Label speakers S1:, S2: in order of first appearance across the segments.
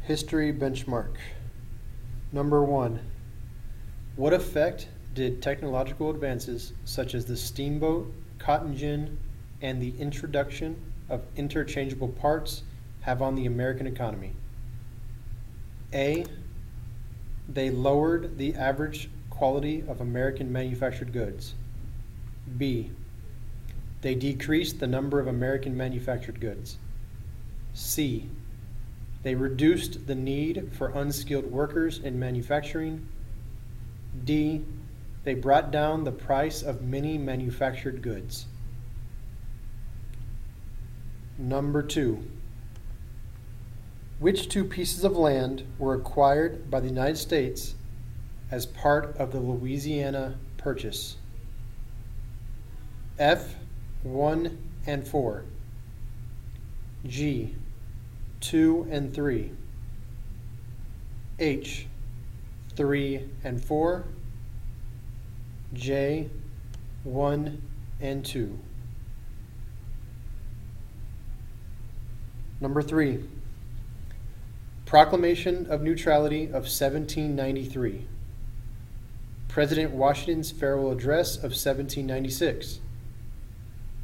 S1: History benchmark. Number 1. What effect did technological advances such as the steamboat, cotton gin, and the introduction of interchangeable parts have on the American economy? A. They lowered the average quality of American manufactured goods. B. They decreased the number of American manufactured goods. C. They reduced the need for unskilled workers in manufacturing. D. They brought down the price of many manufactured goods. Number 2. Which two pieces of land were acquired by the United States as part of the Louisiana Purchase? F. 1 and 4. G. 2 and 3. H. 3 and 4. J. 1 and 2. Number 3. Proclamation of Neutrality of 1793. President Washington's Farewell Address of 1796.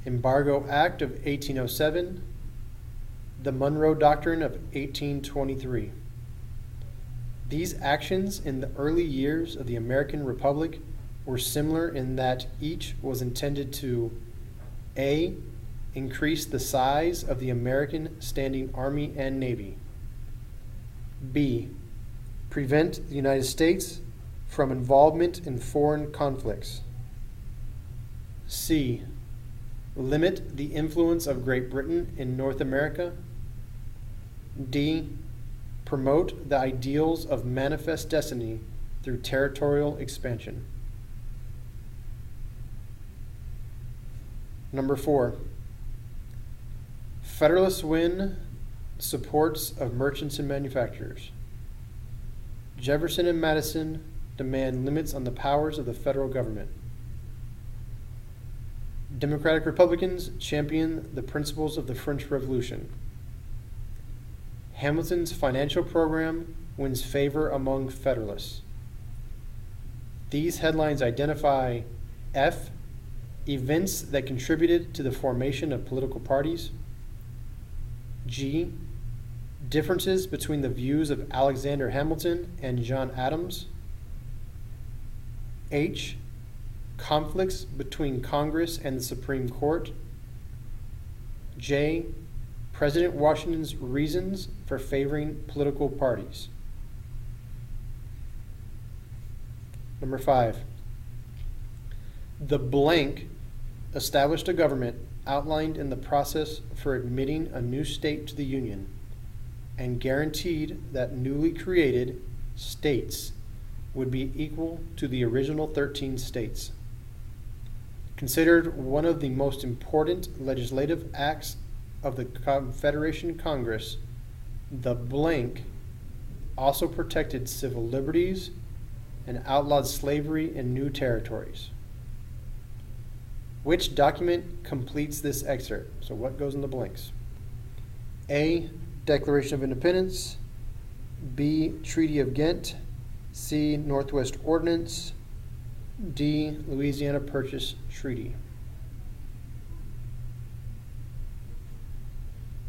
S1: Embargo Act of 1807. The Monroe Doctrine of 1823. These actions in the early years of the American Republic were similar in that each was intended to A. Increase the size of the American standing Army and Navy. B. Prevent the United States from involvement in foreign conflicts. C. Limit the influence of Great Britain in North America. D. Promote the ideals of manifest destiny through territorial expansion. Number 4. Federalists win supports of merchants and manufacturers. Jefferson and Madison demand limits on the powers of the federal government. Democratic Republicans champion the principles of the French Revolution. Hamilton's financial program wins favor among Federalists. These headlines identify F. Events that contributed to the formation of political parties. G. Differences between the views of Alexander Hamilton and John Adams. H. Conflicts between Congress and the Supreme Court. J. President Washington's reasons for favoring political parties. Number 5. The blank established a government outlined in the process for admitting a new state to the Union and guaranteed that newly created states would be equal to the original 13 states. Considered one of the most important legislative acts of the Confederation Congress, the blank also protected civil liberties and outlawed slavery in new territories. Which document completes this excerpt? So what goes in the blanks? A. Declaration of Independence. B. Treaty of Ghent. C. Northwest Ordinance. D. Louisiana Purchase Treaty.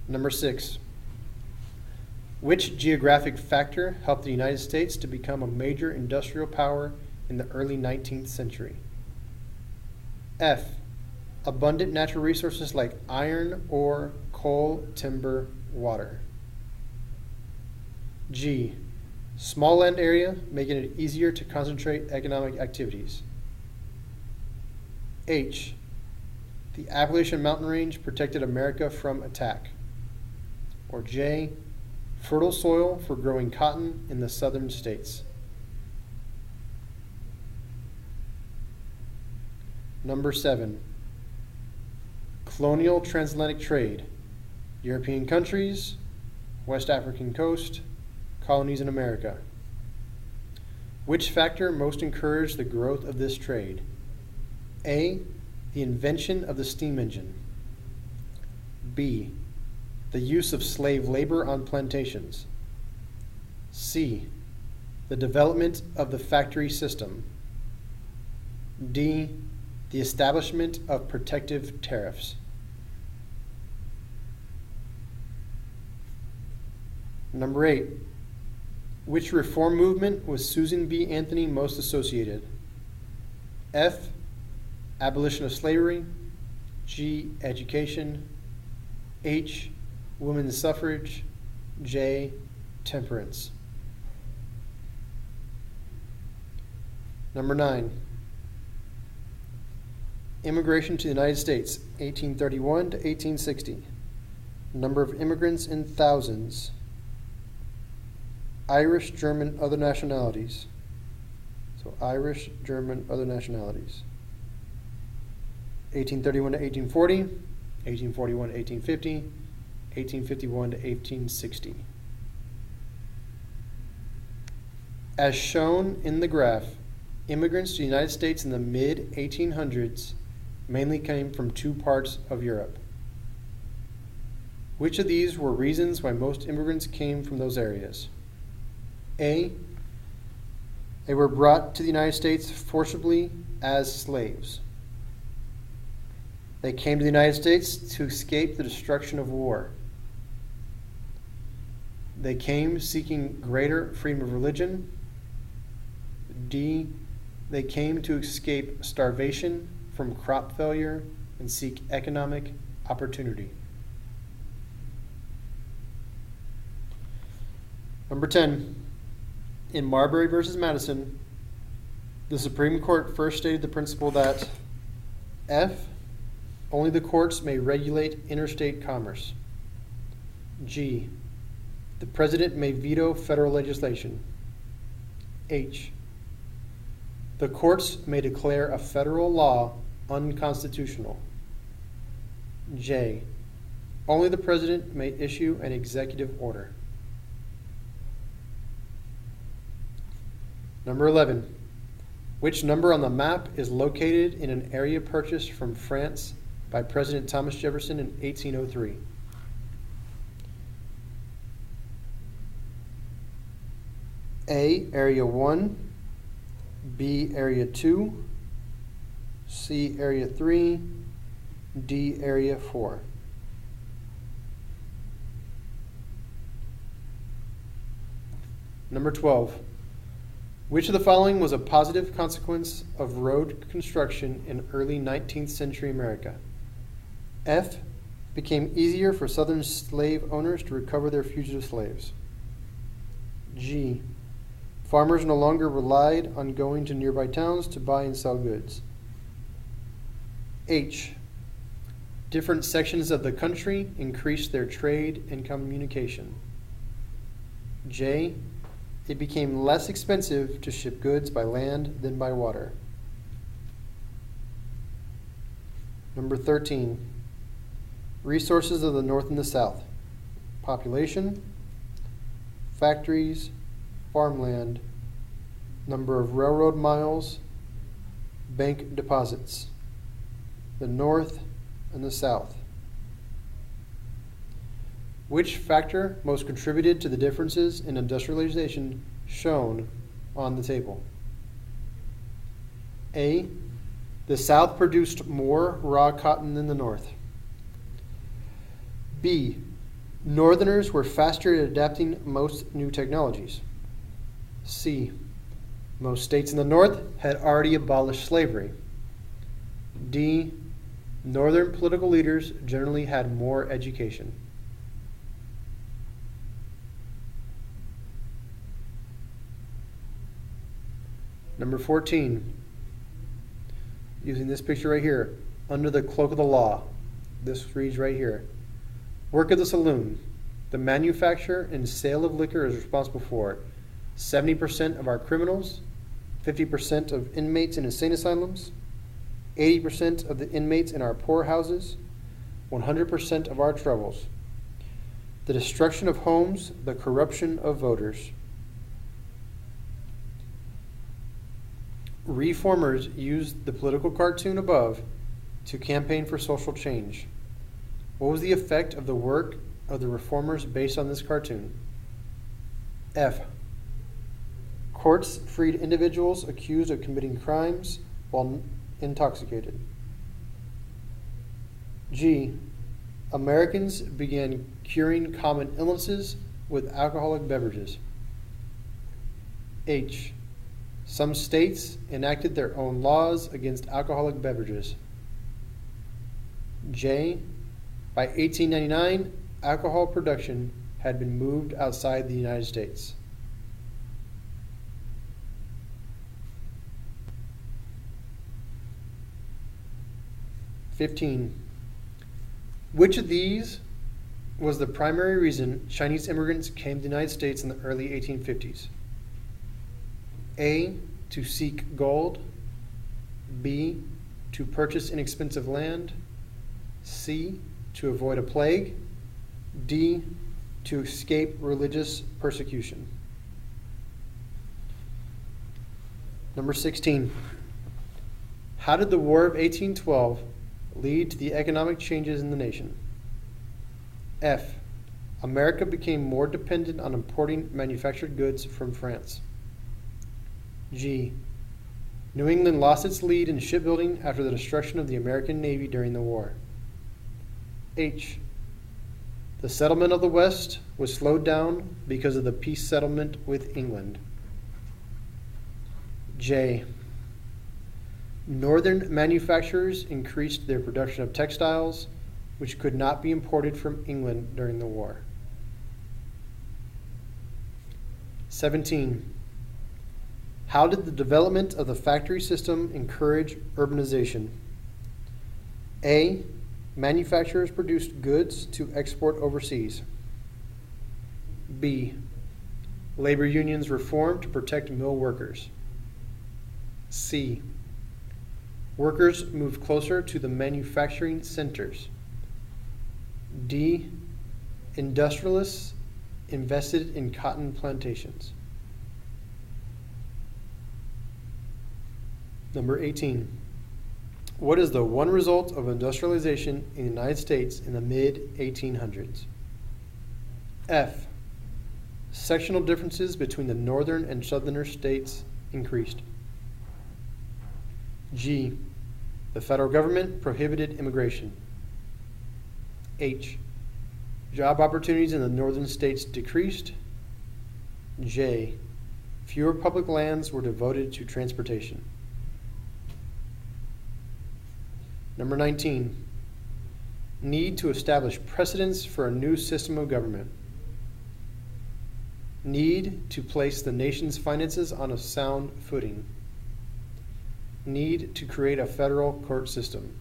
S1: Number 6. Which geographic factor helped the United States to become a major industrial power in the early 19th century? F. Abundant natural resources like iron, ore, coal, timber, water. G. Small land area, making it easier to concentrate economic activities. H. The Appalachian Mountain Range protected America from attack. Or J. Fertile soil for growing cotton in the southern states. Number 7. Colonial transatlantic trade. European countries, West African coast, colonies in America. Which factor most encouraged the growth of this trade? A. The invention of the steam engine. B. The use of slave labor on plantations. C. The development of the factory system. D. The establishment of protective tariffs. Number 8. Which reform movement was Susan B. Anthony most associated? F. Abolition of slavery. G. Education. H. Women's suffrage. J. Temperance. Number 9. Immigration to the United States, 1831 to 1860. Number of immigrants in thousands. Irish, German, other nationalities. So Irish, German, other nationalities. 1831 to 1840, 1841 to 1850, 1851 to 1860. As shown in the graph, immigrants to the United States in the mid-1800s mainly came from two parts of Europe. Which of these were reasons why most immigrants came from those areas? A. They were brought to the United States forcibly as slaves. They came to the United States to escape the destruction of war. They came seeking greater freedom of religion. D. They came to escape starvation from crop failure and seek economic opportunity. Number 10. In Marbury versus Madison, the Supreme Court first stated the principle that F. Only the courts may regulate interstate commerce. G. The President may veto federal legislation. H. The courts may declare a federal law unconstitutional. J. Only the President may issue an executive order. Number 11. Which number on the map is located in an area purchased from France by President Thomas Jefferson in 1803? A. Area 1. B. Area 2. C. Area 3. D. Area 4. Number 12. Which of the following was a positive consequence of road construction in early 19th century America? F. Became easier for Southern slave owners to recover their fugitive slaves. G. Farmers no longer relied on going to nearby towns to buy and sell goods. H. Different sections of the country increased their trade and communication. J. It became less expensive to ship goods by land than by water. Number 13. Resources of the North and the South. Population, factories, farmland, number of railroad miles, bank deposits. The North and the South. Which factor most contributed to the differences in industrialization shown on the table? A. The South produced more raw cotton than the North. B. Northerners were faster at adapting most new technologies. C. Most states in the North had already abolished slavery. D. Northern political leaders generally had more education. Number 14, using this picture right here, under the cloak of the law. This reads right here. Work of the saloon. The manufacture and sale of liquor is responsible for 70% of our criminals, 50% of inmates in insane asylums, 80% of the inmates in our poorhouses, 100% of our troubles, the destruction of homes, the corruption of voters. Reformers used the political cartoon above to campaign for social change. What was the effect of the work of the reformers based on this cartoon? F. Courts freed individuals accused of committing crimes while intoxicated. G. Americans began curing common illnesses with alcoholic beverages. H. Some states enacted their own laws against alcoholic beverages. J. By 1899, alcohol production had been moved outside the United States. (15) Which of these was the primary reason Chinese immigrants came to the United States in the early 1850s? A. To seek gold. B. To purchase inexpensive land. C. To avoid a plague. D. To escape religious persecution. Number 16. How did the War of 1812 lead to the economic changes in the nation? F. America became more dependent on importing manufactured goods from France. G. New England lost its lead in shipbuilding after the destruction of the American Navy during the war. H. The settlement of the West was slowed down because of the peace settlement with England. J. Northern manufacturers increased their production of textiles, which could not be imported from England during the war. 17. How did the development of the factory system encourage urbanization? A. Manufacturers produced goods to export overseas. B. Labor unions were formed to protect mill workers. C. Workers moved closer to the manufacturing centers. D. Industrialists invested in cotton plantations. Number 18. What is the one result of industrialization in the United States in the mid-1800s? F. Sectional differences between the northern and southern states increased. G. The federal government prohibited immigration. H. Job opportunities in the northern states decreased. J. Fewer public lands were devoted to transportation. Number 19. Need to establish precedents for a new system of government. Need to place the nation's finances on a sound footing. Need to create a federal court system.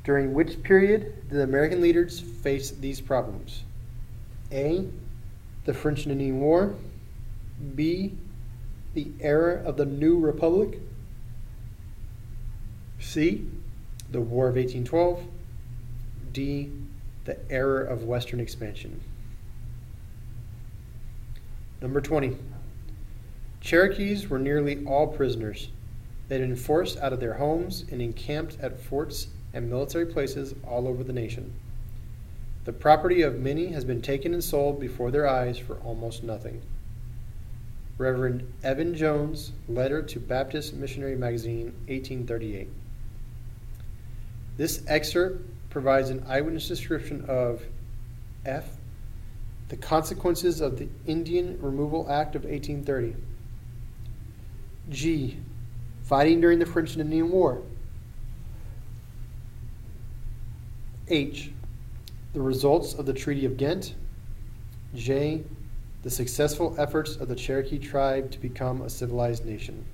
S1: During which period did the American leaders face these problems? A. The French and Indian War. B. The era of the New Republic. C. The War of 1812. D. The era of Western expansion. Number 20. Cherokees were nearly all prisoners. They had been forced out of their homes and encamped at forts and military places all over the nation. The property of many has been taken and sold before their eyes for almost nothing. Reverend Evan Jones, Letter to Baptist Missionary Magazine, 1838. This excerpt provides an eyewitness description of F. The consequences of the Indian Removal Act of 1830. G. Fighting during the French and Indian War. H. The results of the Treaty of Ghent. J. The successful efforts of the Cherokee tribe to become a civilized nation.